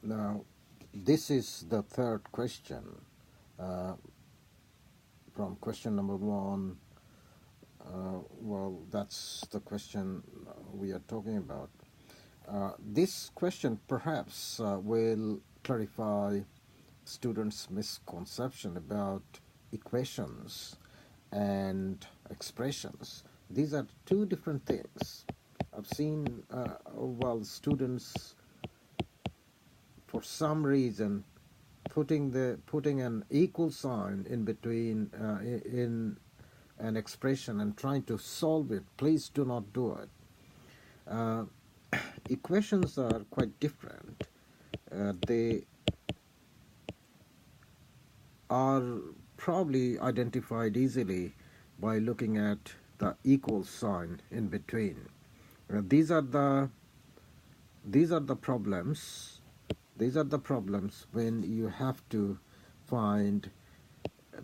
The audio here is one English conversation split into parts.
Now, this is the third question uh, from question number one. Well, that's the question we are talking about. This question perhaps will clarify students' misconception about equations and expressions. These are two different things. I've seen, students, for some reason, putting an equal sign in between in an expression and trying to solve it. Please do not do it. Uh, Equations are quite different. They are probably identified easily by looking at the equal sign in between. These are the problems. These are the problems when you have to find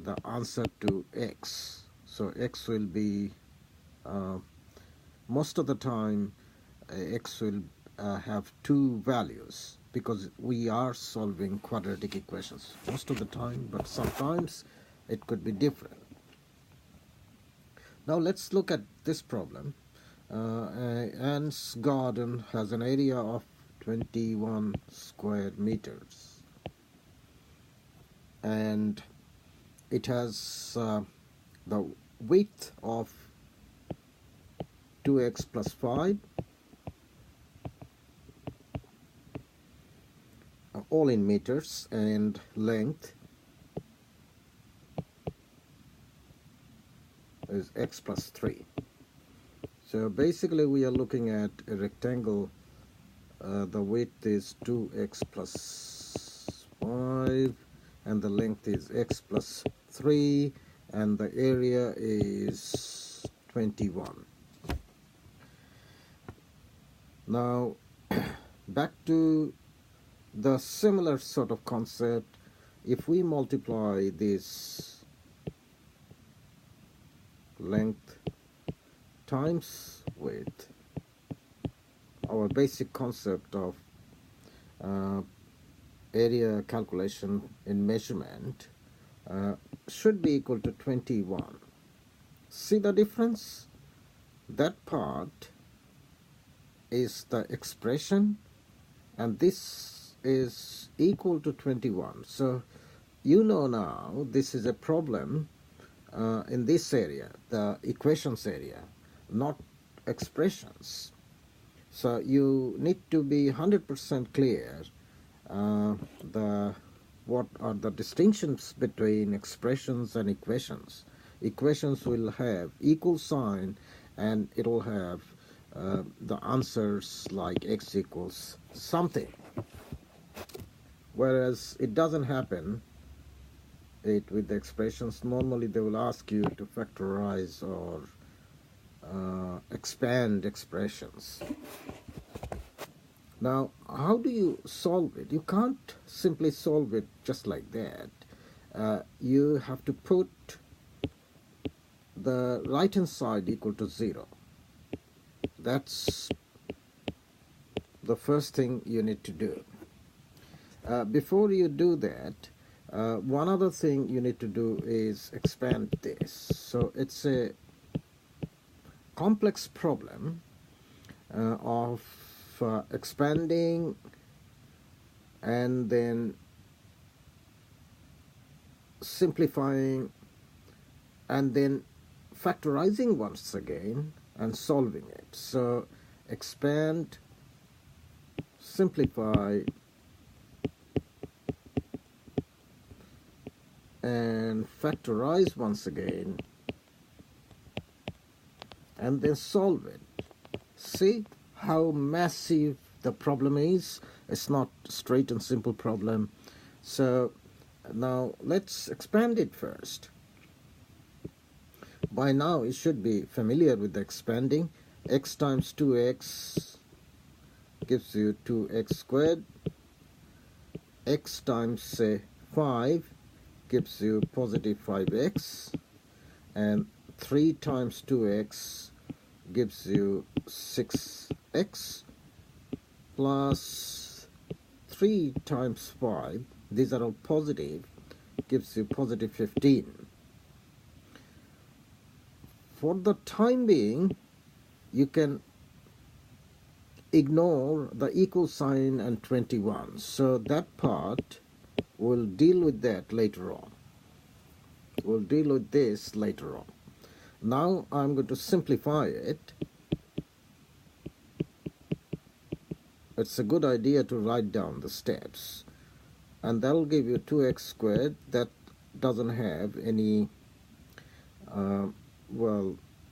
the answer to x. So x will be uh, most of the time x will have two values, because we are solving quadratic equations most of the time, but sometimes it could be different. Now let's look at this problem. Anne's garden has an area of 21 square meters, and it has the width of 2x plus 5, all in meters, and length is x plus 3. So basically we are looking at a rectangle. The width is 2x plus 5 and the length is x plus 3 and the area is 21. Now back to the similar sort of concept. If we multiply this length times width, our basic concept of area calculation in measurement should be equal to 21. See the difference? That part is the expression and this is equal to 21. So you know now this is a problem in this area, the equations area, not expressions. So you need to be 100% clear what are the distinctions between expressions and equations. Equations will have equal sign and it will have the answers like x equals something, whereas it doesn't happen with the expressions. Normally they will ask you to factorize or expand expressions. Now, how do you solve it? You can't simply solve it just like that. You have to put the right hand side equal to 0. That's the first thing you need to do. Before you do that, one other thing you need to do is expand this. So it's a complex problem of expanding and then simplifying and then factorizing once again and solving it. So expand, simplify, and factorize once again and then solve it. See how massive the problem is? It's not a straight and simple problem. So now let's expand it first. By now you should be familiar with the expanding. X times 2x gives you 2x squared. X times say 5 gives you positive 5x, and 3 times 2x gives you 6x, plus 3 times 5, these are all positive, gives you positive 15. For the time being, you can ignore the equal sign and 21. So that part, we'll deal with that later on. We'll deal with this later on. Now I'm going to simplify it. It's a good idea to write down the steps. And that'll give you 2x squared. That doesn't have any,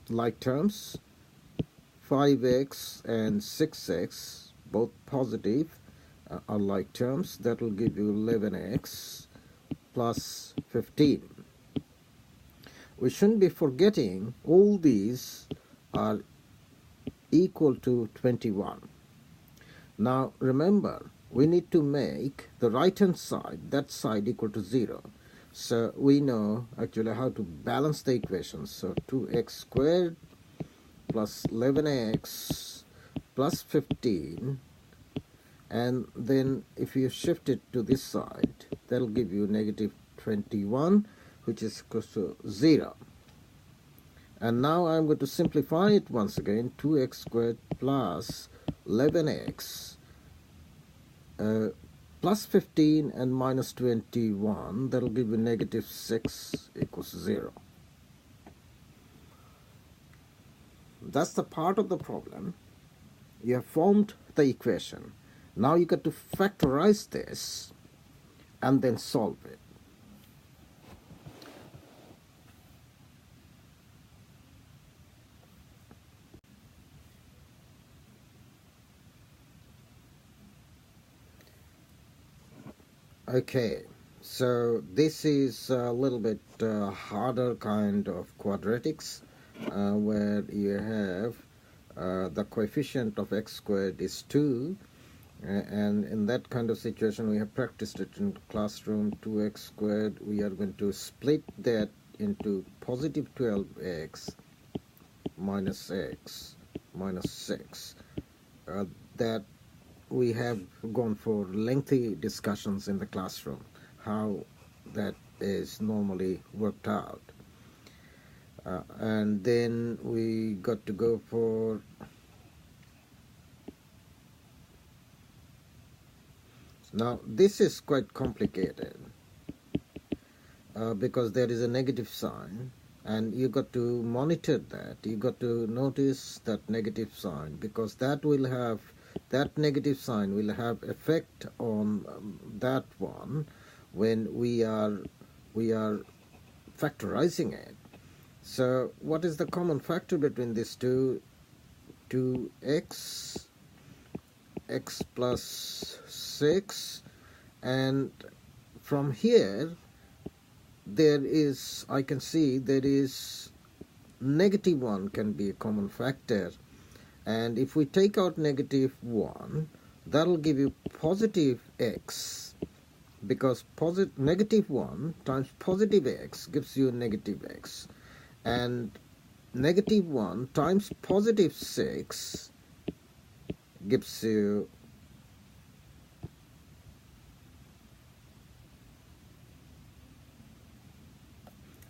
like terms. 5x and 6x, both positive, are like terms. That will give you 11x plus 15. We shouldn't be forgetting all these are equal to 21. Now remember, we need to make the right hand side, that side, equal to 0. So we know actually how to balance the equation. So 2x squared plus 11x plus 15, and then if you shift it to this side, that'll give you negative 21, which is equal to 0. And now I'm going to simplify it once again. 2x squared plus 11x plus 15 and minus 21, that'll give you negative 6 equals 0. That's the part of the problem. You have formed the equation. Now you got to factorize this and then solve it. Okay, so this is a little bit harder kind of quadratics, where you have the coefficient of x squared is 2, and in that kind of situation we have practiced it in the classroom. 2x squared, we are going to split that into positive 12x minus x minus 6. That we have gone for lengthy discussions in the classroom, how that is normally worked out. And then we got to go for now this is quite complicated because there is a negative sign, and you got to monitor that. You got to notice that negative sign, because that negative sign will have effect on that one when we are factorizing it. So what is the common factor between these two? 2x, x plus 6, and from here there is, I can see there is negative 1 can be a common factor, and if we take out negative 1, that'll give you positive x, because negative 1 times positive x gives you negative x, and negative 1 times positive 6 gives you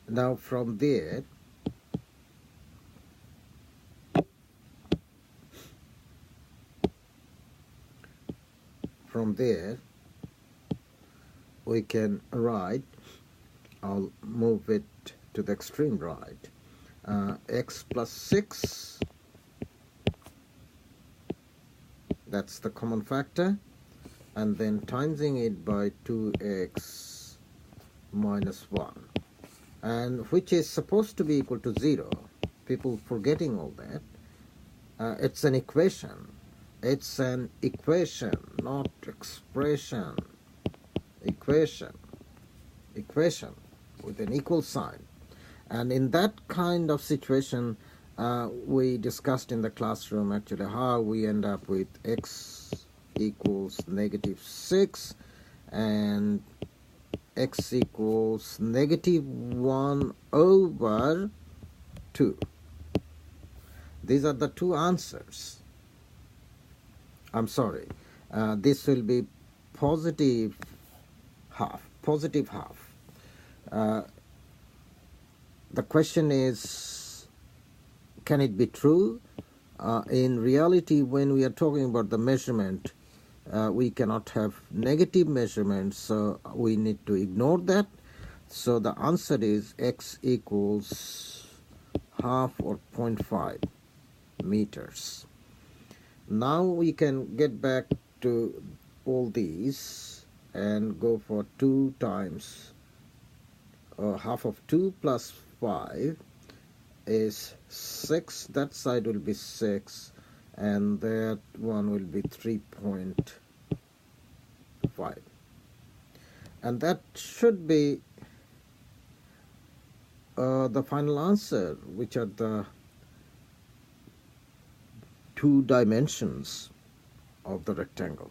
now from there we can write, I'll move it to the extreme right, x plus 6, that's the common factor, and then timesing it by 2x minus 1, and which is supposed to be equal to 0. People forgetting all that. It's an equation. It's an equation, not expression. Equation with an equal sign. And in that kind of situation, we discussed in the classroom actually how we end up with x equals negative 6 and x equals negative 1 over 2. These are the two answers. I'm sorry. This will be positive half. The question is, can it be true? In reality, when we are talking about the measurement, we cannot have negative measurements, so we need to ignore that. So the answer is x equals half or 0.5 meters. Now we can get back to all these and go for 2 times half of 2 plus 5 is 6. That side will be 6 and that one will be 3.5, and that should be the final answer, which are the 2 dimensions of the rectangle.